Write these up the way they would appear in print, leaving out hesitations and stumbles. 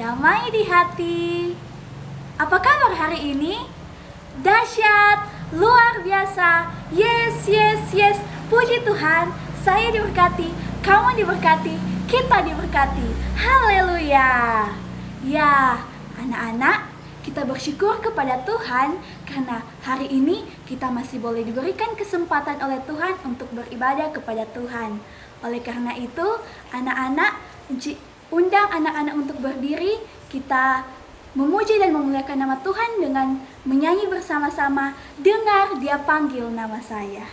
damai di hati. Apa kabar hari ini? Dahsyat, luar biasa. Yes, yes, yes. Puji Tuhan, saya diberkati, kamu diberkati, kita diberkati. Haleluya. Ya, anak-anak, kita bersyukur kepada Tuhan karena hari ini kita masih boleh diberikan kesempatan oleh Tuhan untuk beribadah kepada Tuhan. Oleh karena itu, anak-anak, undang anak-anak untuk berdiri. Kita memuji dan memuliakan nama Tuhan dengan menyanyi bersama-sama, Dengar Dia Panggil Nama Saya.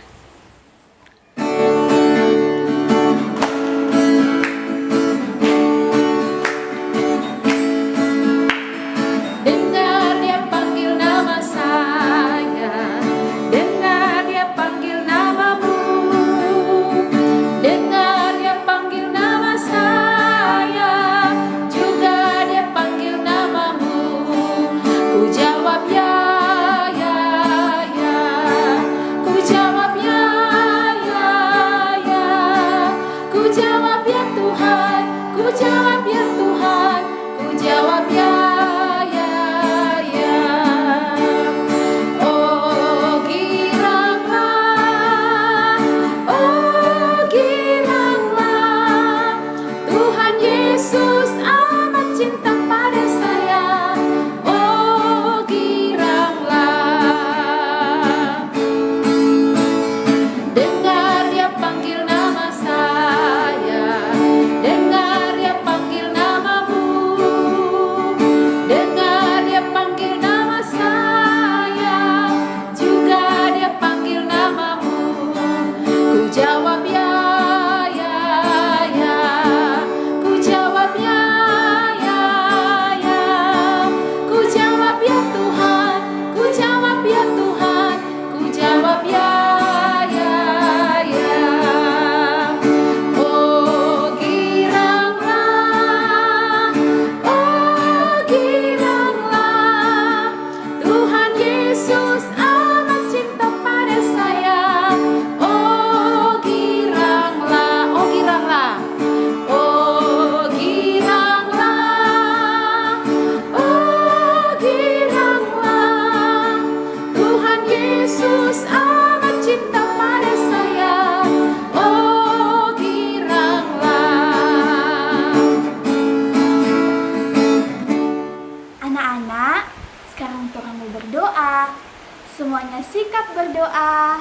Semuanya sikap berdoa.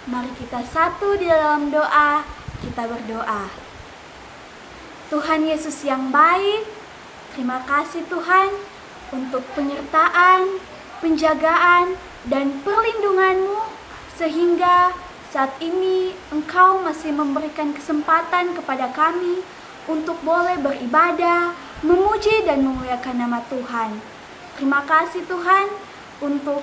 Mari kita satu di dalam doa. Kita berdoa. Tuhan Yesus yang baik, terima kasih Tuhan untuk penyertaan, penjagaan, dan perlindungan-Mu, sehingga saat ini Engkau masih memberikan kesempatan kepada kami untuk boleh beribadah, memuji dan memuliakan nama Tuhan. Terima kasih Tuhan untuk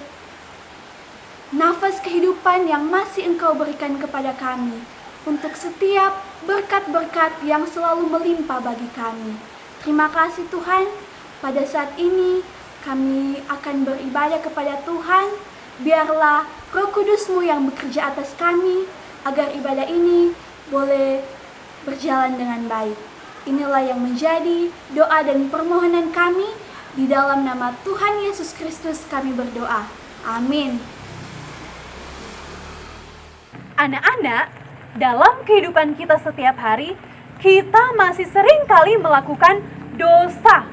nafas kehidupan yang masih Engkau berikan kepada kami, untuk setiap berkat-berkat yang selalu melimpah bagi kami. Terima kasih Tuhan, pada saat ini kami akan beribadah kepada Tuhan. Biarlah Roh Kudus-Mu yang bekerja atas kami, agar ibadah ini boleh berjalan dengan baik. Inilah yang menjadi doa dan permohonan kami. Di dalam nama Tuhan Yesus Kristus kami berdoa. Amin. Anak-anak, dalam kehidupan kita setiap hari, kita masih sering kali melakukan dosa.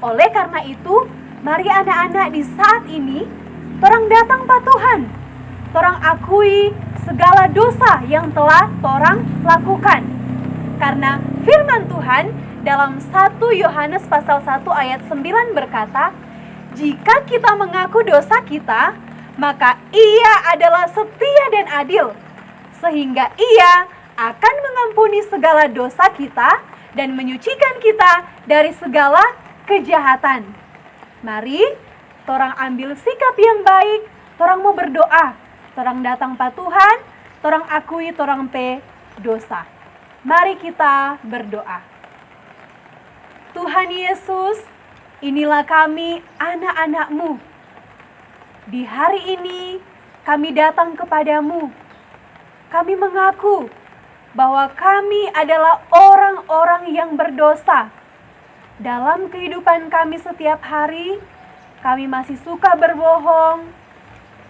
Oleh karena itu, mari anak-anak di saat ini, torang datang pa Tuhan. Torang akui segala dosa yang telah torang lakukan. Karena firman Tuhan dalam 1 Yohanes pasal 1 ayat 9 berkata, jika kita mengaku dosa kita, maka Ia adalah setia dan adil, sehingga Ia akan mengampuni segala dosa kita dan menyucikan kita dari segala kejahatan. Mari, torang ambil sikap yang baik, torang mau berdoa, torang datang pa Tuhan, torang akui torang pe dosa. Mari kita berdoa. Tuhan Yesus, inilah kami anak-anak-Mu. Di hari ini kami datang kepadamu. Kami mengaku bahwa kami adalah orang-orang yang berdosa. dalam kehidupan kami setiap hari, kami masih suka berbohong,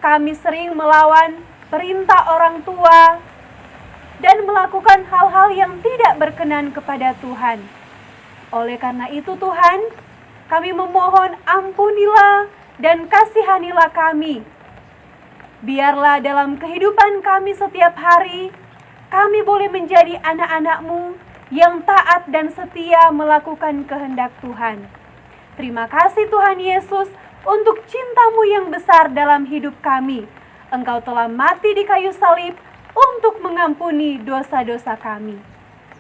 kami sering melawan perintah orang tua, dan melakukan hal-hal yang tidak berkenan kepada Tuhan. Oleh karena itu Tuhan, kami memohon ampunilah dan kasihanilah kami. Biarlah dalam kehidupan kami setiap hari, kami boleh menjadi anak-anak-Mu yang taat dan setia melakukan kehendak Tuhan. Terima kasih Tuhan Yesus untuk cinta-Mu yang besar dalam hidup kami. Engkau telah mati di kayu salib untuk mengampuni dosa-dosa kami.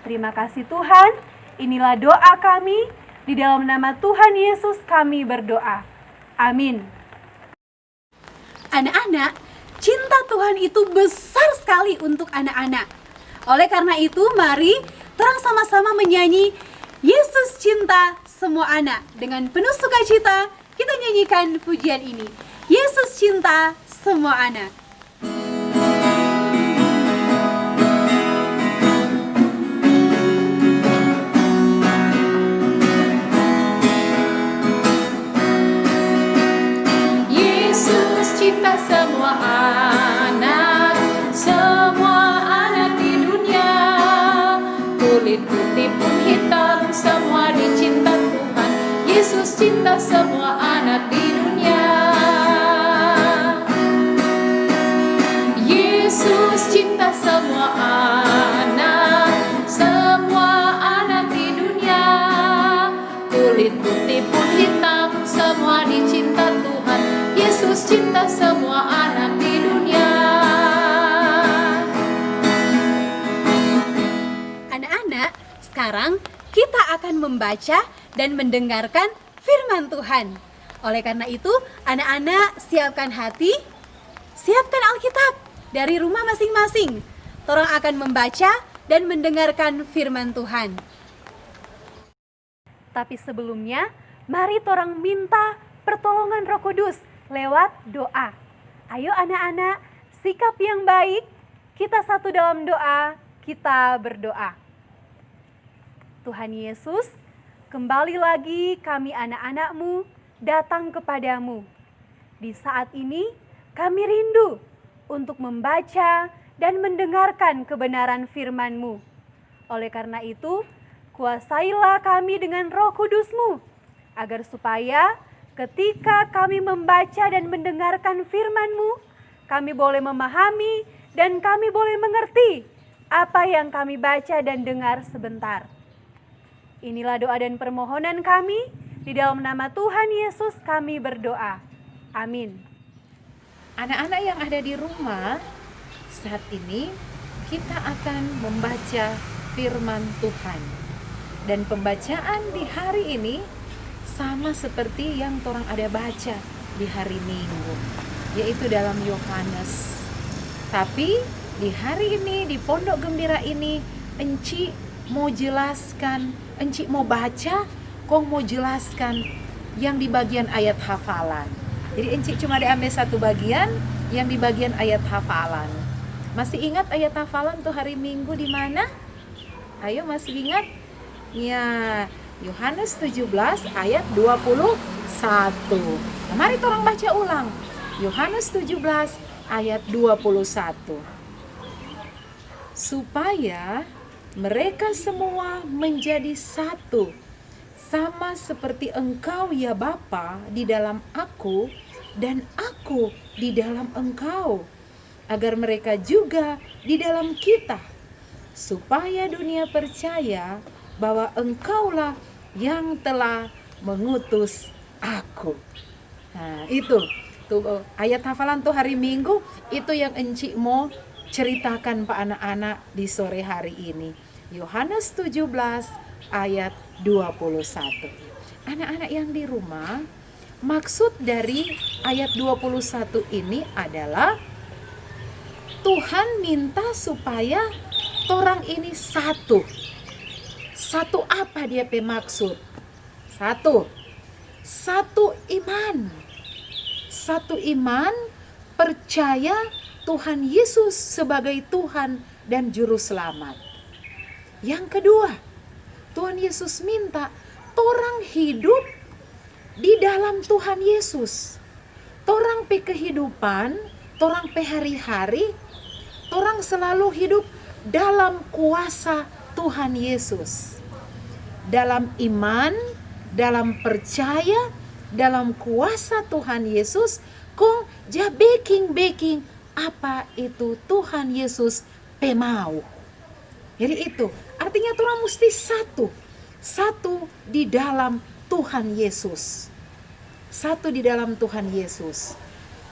Terima kasih Tuhan, inilah doa kami, di dalam nama Tuhan Yesus kami berdoa. Amin. Anak-anak, cinta Tuhan itu besar sekali untuk anak-anak. Oleh karena itu, mari terang sama-sama menyanyi Yesus cinta semua anak. Dengan penuh sukacita, kita nyanyikan pujian ini. Yesus cinta semua anak. Yesus cinta semua anak di dunia. Kulit putih pun hitam, semua dicinta Tuhan. Yesus cinta semua anak di dunia. Yesus cinta semua anak di dunia. Kulit putih pun hitam, semua dicinta Tuhan. Yesus cinta semua anak di dunia. Anak-anak, sekarang kita akan membaca dan mendengarkan firman Tuhan. Oleh karena itu, anak-anak siapkan hati, siapkan Alkitab dari rumah masing-masing. Torang akan membaca dan mendengarkan firman Tuhan. Tapi sebelumnya, mari torang minta pertolongan Roh Kudus lewat doa. Ayo anak-anak, sikap yang baik, kita satu dalam doa, kita berdoa. Tuhan Yesus, kembali lagi kami anak-anak-Mu datang kepadamu. Di saat ini kami rindu untuk membaca dan mendengarkan kebenaran firman-Mu. Oleh karena itu, kuasailah kami dengan Roh Kudus-Mu, agar supaya ketika kami membaca dan mendengarkan firman-Mu, kami boleh memahami dan kami boleh mengerti apa yang kami baca dan dengar sebentar. Inilah doa dan permohonan kami, di dalam nama Tuhan Yesus kami berdoa. Amin. Anak-anak yang ada di rumah, saat ini kita akan membaca firman Tuhan. Dan pembacaan di hari ini sama seperti yang orang ada baca di hari Minggu, yaitu dalam Yohanes. Tapi di hari ini, di Pondok Gembira ini, Enci mau jelaskan, Enci mau baca, Kong mau jelaskan yang di bagian ayat hafalan. Jadi Enci cuma diambil satu bagian, yang di bagian ayat hafalan. Masih ingat ayat hafalan tuh hari Minggu di mana? Ayo, masih ingat? Ya, Yohanes 17 ayat 21. Nah, mari orang baca ulang. Yohanes 17 ayat 21. Supaya mereka semua menjadi satu, sama seperti Engkau ya Bapa di dalam Aku dan Aku di dalam Engkau, agar mereka juga di dalam kita, supaya dunia percaya bahwa Engkaulah yang telah mengutus Aku. Nah, itu tuh ayat hafalan tuh hari Minggu, itu yang Enci mau ceritakan Pak anak-anak di sore hari ini. Yohanes 17 ayat 21. Anak-anak yang di rumah, maksud dari ayat 21 ini adalah Tuhan minta supaya orang ini satu. Satu apa dia maksud? Satu iman. Satu iman percaya Tuhan Yesus sebagai Tuhan dan Juru Selamat. Yang kedua, Tuhan Yesus minta torang hidup di dalam Tuhan Yesus. Torang pe kehidupan, torang pe hari-hari, torang selalu hidup dalam kuasa Tuhan Yesus. Dalam iman, dalam percaya, dalam kuasa Tuhan Yesus, kong ja baking apa itu Tuhan Yesus pe mau. Jadi itu, artinya torang mesti satu di dalam Tuhan Yesus. Satu di dalam Tuhan Yesus.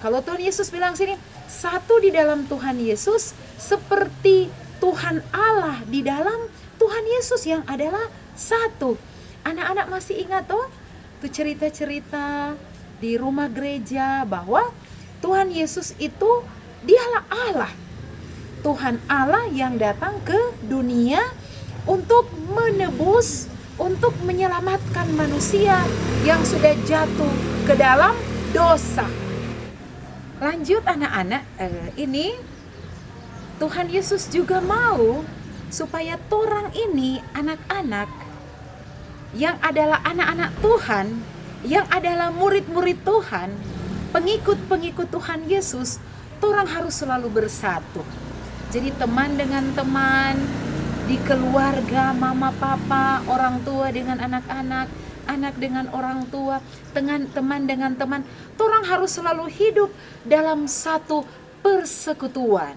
Kalau Tuhan Yesus bilang sini, satu di dalam Tuhan Yesus seperti Tuhan Allah di dalam Tuhan Yesus yang adalah satu. Anak-anak masih ingat tuh cerita-cerita di rumah gereja bahwa Tuhan Yesus itu dialah Allah. Tuhan Allah yang datang ke dunia untuk menebus, untuk menyelamatkan manusia yang sudah jatuh ke dalam dosa. Lanjut anak-anak, ini Tuhan Yesus juga mau supaya torang ini anak-anak yang adalah anak-anak Tuhan, yang adalah murid-murid Tuhan, pengikut-pengikut Tuhan Yesus, torang harus selalu bersatu. Jadi teman dengan teman, di keluarga, mama papa, orang tua dengan anak-anak, anak dengan orang tua, teman dengan teman, torang harus selalu hidup dalam satu persekutuan.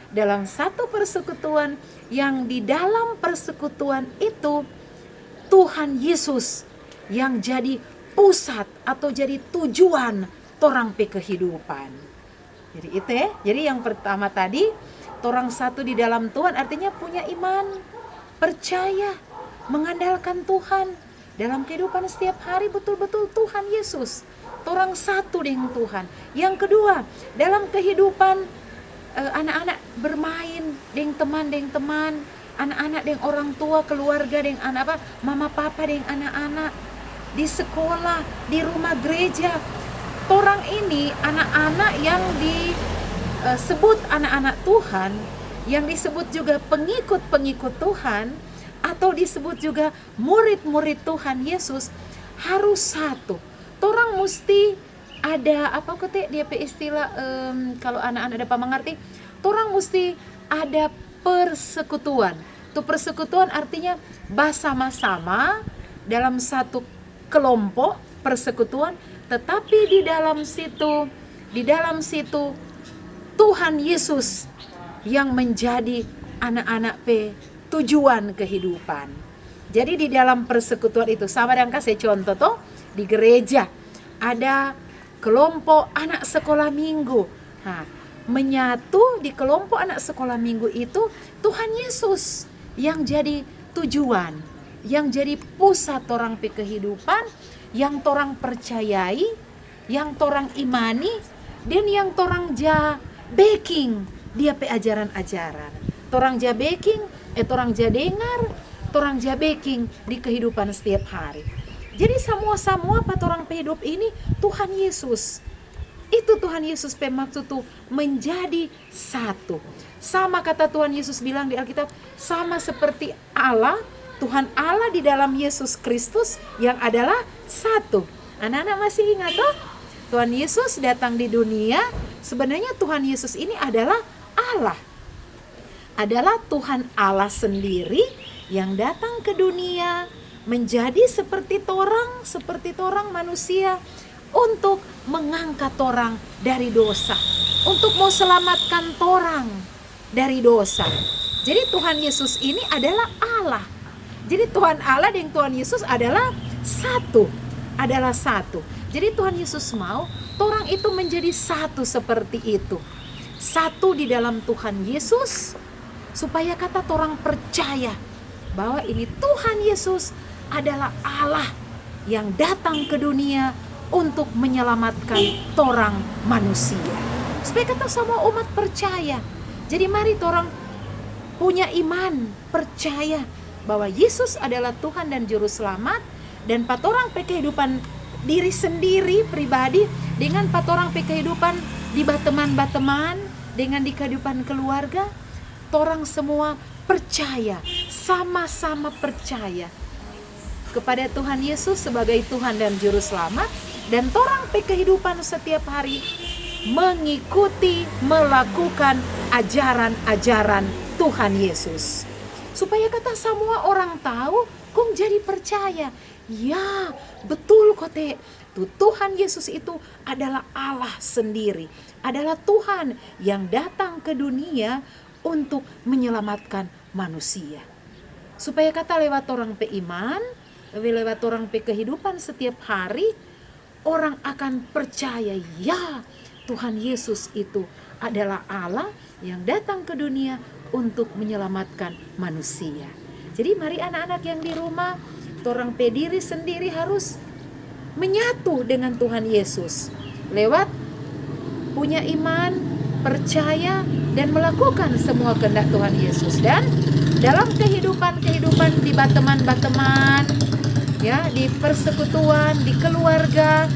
Dalam satu persekutuan yang di dalam persekutuan itu Tuhan Yesus yang jadi pusat atau jadi tujuan torang pe kehidupan. Jadi itu ya. Jadi yang pertama tadi, torang satu di dalam Tuhan artinya punya iman, percaya, mengandalkan Tuhan. Dalam kehidupan setiap hari betul-betul Tuhan Yesus. Torang satu dengan Tuhan. Yang kedua, dalam kehidupan anak-anak bermain dengan teman, anak-anak dengan orang tua, keluarga dengan anak mama papa dengan anak-anak, di sekolah, di rumah gereja. Torang ini anak-anak yang disebut anak-anak Tuhan, yang disebut juga pengikut-pengikut Tuhan, atau disebut juga murid-murid Tuhan Yesus, harus satu. Torang mesti ada apa kete dia pe istilah kalau anak-anak dapat mengerti, torang mesti ada persekutuan. Itu persekutuan artinya bersama-sama dalam satu kelompok persekutuan, tetapi di dalam situ Tuhan Yesus yang menjadi anak-anak pe tujuan kehidupan. Jadi di dalam persekutuan itu, sama dengan kasih contoh toh, di gereja ada kelompok anak sekolah minggu. Nah, menyatu di kelompok anak sekolah minggu itu Tuhan Yesus yang jadi tujuan, yang jadi pusat torang pe kehidupan, yang torang percayai, yang torang imani, dan yang torang ja baking dia pe ajaran-ajaran. Torang ja baking, torang ja dengar, torang ja baking di kehidupan setiap hari. Jadi semua apa torang pe hidup ini Tuhan Yesus. Itu Tuhan Yesus pe maksud tuh menjadi satu. Sama kata Tuhan Yesus bilang di Alkitab, sama seperti Allah, Tuhan Allah di dalam Yesus Kristus yang adalah satu. Anak-anak masih ingat toh? Tuhan Yesus datang di dunia, sebenarnya Tuhan Yesus ini adalah Allah. Adalah Tuhan Allah sendiri yang datang ke dunia menjadi seperti torang manusia untuk mengangkat torang dari dosa, untuk mau selamatkan torang dari dosa. Jadi Tuhan Yesus ini adalah Allah. Jadi Tuhan Allah dan Tuhan Yesus adalah satu. Jadi Tuhan Yesus mau torang itu menjadi satu seperti itu. Satu di dalam Tuhan Yesus, supaya kata torang percaya bahwa ini Tuhan Yesus adalah Allah yang datang ke dunia untuk menyelamatkan torang manusia. Supaya kata semua umat percaya. Jadi mari torang punya iman, percaya bahwa Yesus adalah Tuhan dan Juru Selamat, dan patorang pe kehidupan diri sendiri pribadi dengan patorang pe kehidupan di bateman-bateman, dengan di kehidupan keluarga, torang semua percaya, sama-sama percaya kepada Tuhan Yesus sebagai Tuhan dan Juru Selamat, dan torang pe kehidupan setiap hari mengikuti, melakukan ajaran-ajaran Tuhan Yesus. Supaya kata semua orang tahu, kong jadi percaya. Ya, betul kote. Tuhan Yesus itu adalah Allah sendiri, adalah Tuhan yang datang ke dunia untuk menyelamatkan manusia. Supaya kata lewat orang pe iman, lewat orang pe kehidupan setiap hari, orang akan percaya, ya, Tuhan Yesus itu adalah Allah yang datang ke dunia untuk menyelamatkan manusia. Jadi mari anak-anak yang di rumah, orang pe diri sendiri harus menyatu dengan Tuhan Yesus lewat punya iman, percaya, dan melakukan semua kehendak Tuhan Yesus. Dan dalam kehidupan di bateman-bateman, ya, di persekutuan, di keluarga,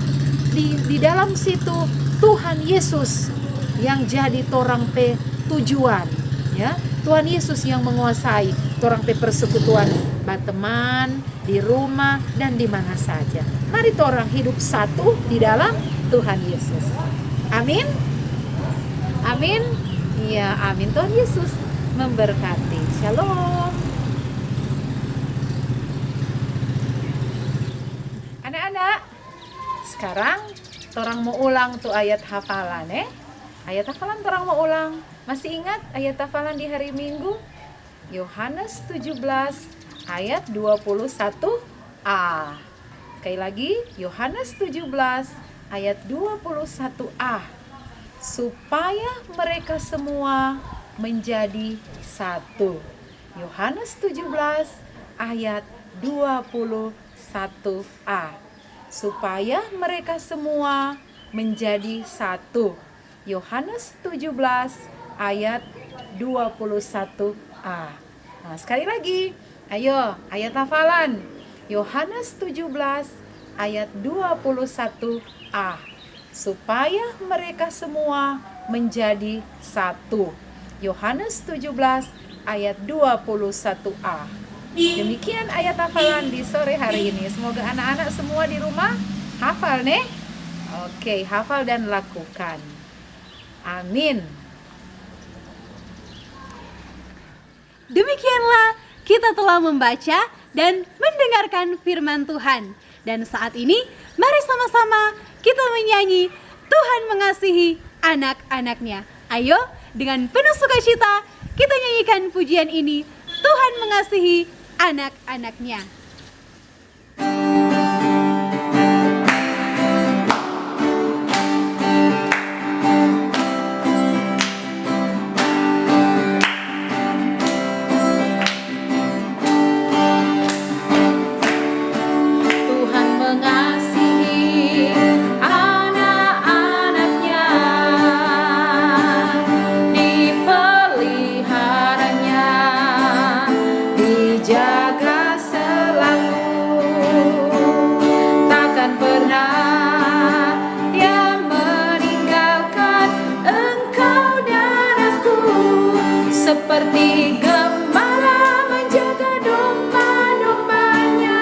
di dalam situ Tuhan Yesus yang jadi torang pe tujuan, ya. Tuhan Yesus yang menguasai torang pe persekutuan bateman, di rumah, dan di mana saja. Mari torang hidup satu di dalam Tuhan Yesus. Amin. Amin. Ya, amin. Tuhan Yesus memberkati. Shalom. Anak-anak, sekarang torang mau ulang tuh ayat hafalan, Ayat hafalan torang mau ulang. Masih ingat ayat hafalan di hari Minggu? Yohanes 17 ayat 21a. Sekali lagi, Yohanes 17 ayat 21a. Supaya mereka semua menjadi satu. Yohanes 17 ayat 21a. Supaya mereka semua menjadi satu. Yohanes 17 ayat 21a. Nah, sekali lagi. Ayo, ayat hafalan. Yohanes 17 ayat 21a. Supaya mereka semua menjadi satu. Yohanes 17 ayat 21a. Demikian ayat hafalan di sore hari ini. Semoga anak-anak semua di rumah hafal, nih. Oke, hafal dan lakukan. Amin. Demikianlah kita telah membaca dan mendengarkan firman Tuhan. Dan saat ini mari sama-sama kita menyanyi Tuhan mengasihi anak-anaknya. Ayo dengan penuh sukacita kita nyanyikan pujian ini, Tuhan mengasihi anak-anaknya. Seperti gembala menjaga domba-dombanya,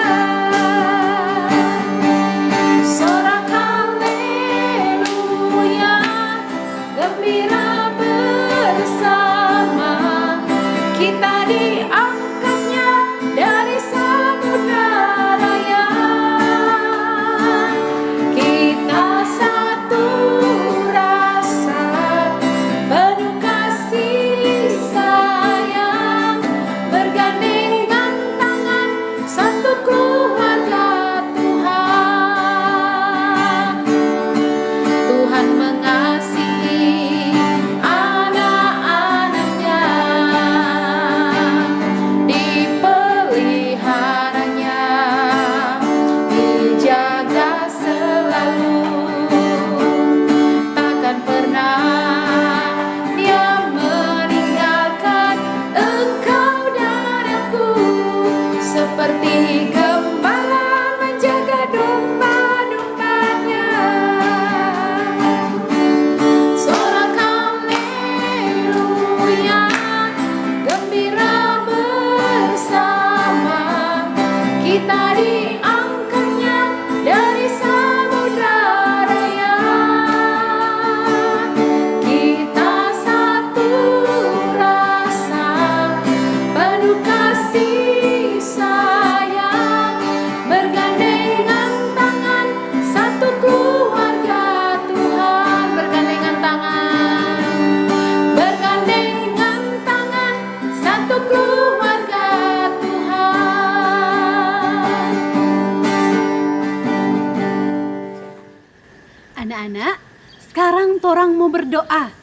Anak-anak, sekarang torang mau berdoa.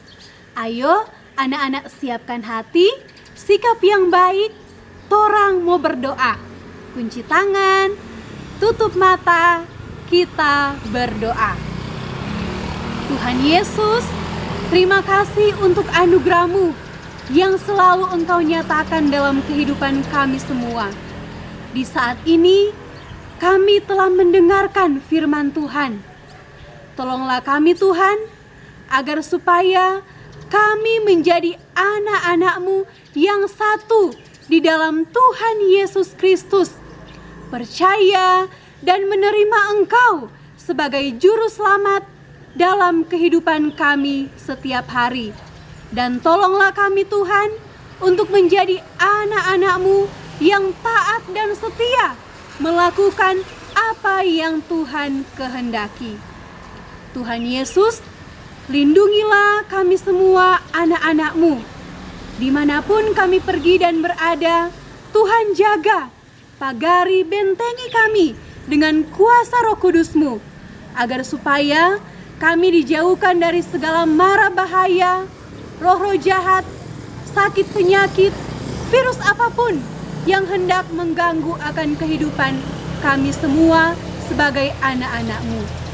Ayo, anak-anak siapkan hati, sikap yang baik, torang mau berdoa. Kunci tangan, tutup mata, kita berdoa. Tuhan Yesus, terima kasih untuk anugerah-Mu yang selalu Engkau nyatakan dalam kehidupan kami semua. Di saat ini, kami telah mendengarkan firman Tuhan. Tolonglah kami Tuhan, agar supaya kami menjadi anak-anak-Mu yang satu di dalam Tuhan Yesus Kristus, percaya dan menerima Engkau sebagai Juru Selamat dalam kehidupan kami setiap hari. Dan tolonglah kami Tuhan untuk menjadi anak-anak-Mu yang taat dan setia melakukan apa yang Tuhan kehendaki. Tuhan Yesus, lindungilah kami semua anak-anak-Mu. Dimanapun kami pergi dan berada, Tuhan jaga, pagari, bentengi kami dengan kuasa Roh Kudus-Mu, agar supaya kami dijauhkan dari segala mara bahaya, roh-roh jahat, sakit penyakit, virus apapun yang hendak mengganggu akan kehidupan kami semua sebagai anak-anak-Mu.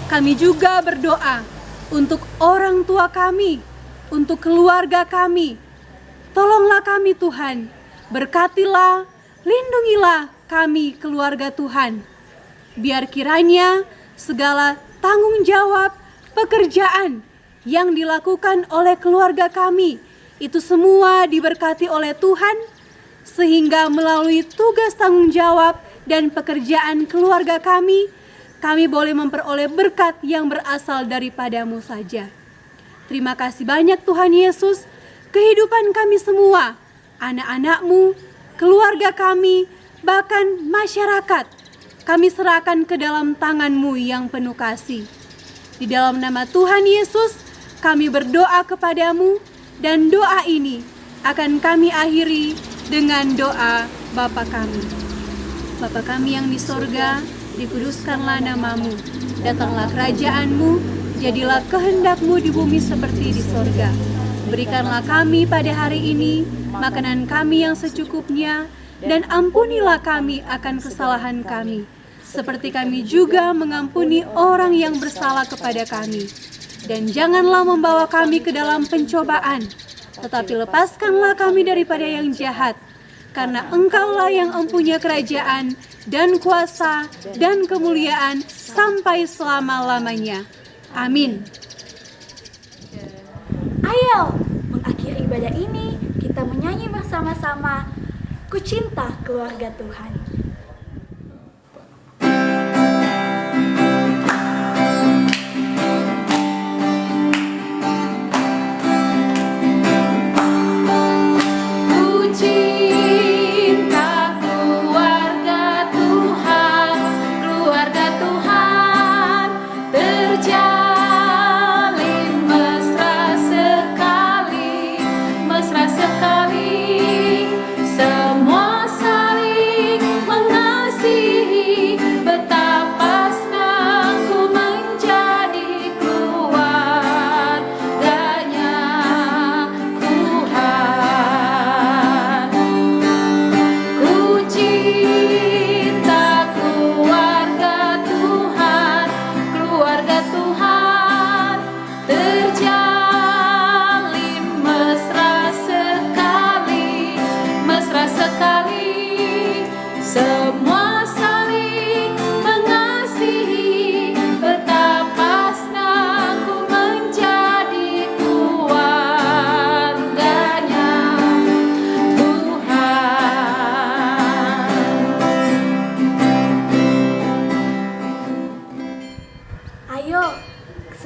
Kami juga berdoa untuk orang tua kami, untuk keluarga kami. Tolonglah kami Tuhan, berkatilah, lindungilah kami keluarga Tuhan. Biar kiranya segala tanggung jawab, pekerjaan yang dilakukan oleh keluarga kami, itu semua diberkati oleh Tuhan, sehingga melalui tugas tanggung jawab dan pekerjaan keluarga kami boleh memperoleh berkat yang berasal daripada-Mu saja. Terima kasih banyak Tuhan Yesus, kehidupan kami semua, anak-anak-Mu, keluarga kami, bahkan masyarakat, kami serahkan ke dalam tangan-Mu yang penuh kasih. Di dalam nama Tuhan Yesus, kami berdoa kepadamu, dan doa ini akan kami akhiri dengan doa Bapa kami. Bapa kami yang di sorga, dikuduskanlah namamu, datanglah kerajaan-Mu, jadilah kehendak-Mu di bumi seperti di sorga. Berikanlah kami pada hari ini makanan kami yang secukupnya, dan ampunilah kami akan kesalahan kami, seperti kami juga mengampuni orang yang bersalah kepada kami. Dan janganlah membawa kami ke dalam pencobaan, tetapi lepaskanlah kami daripada yang jahat. Karena Engkaulah yang mempunyai kerajaan dan kuasa dan kemuliaan sampai selama-lamanya. Amin. Ayo, mengakhiri ibadah ini, kita menyanyi bersama-sama, Ku Cinta Keluarga Tuhan.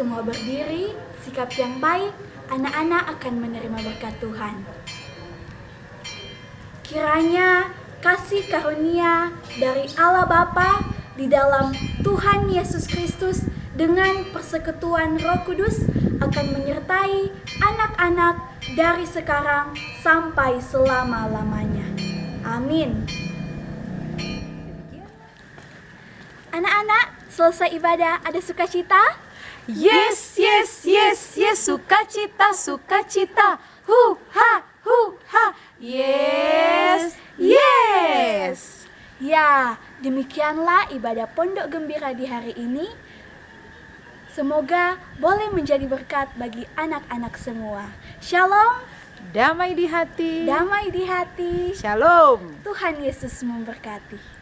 Semua berdiri, sikap yang baik, anak-anak akan menerima berkat Tuhan. Kiranya kasih karunia dari Allah Bapa di dalam Tuhan Yesus Kristus dengan persekutuan Roh Kudus akan menyertai anak-anak dari sekarang sampai selama-lamanya. Amin. Anak-anak, selesai ibadah ada sukacita? Yes, yes, yes, yes, sukacita, sukacita. Hu ha. Yes, yes. Ya, demikianlah ibadah Pondok Gembira di hari ini. Semoga boleh menjadi berkat bagi anak-anak semua. Shalom, Damai di hati. damai di hati. Shalom. Tuhan Yesus memberkati.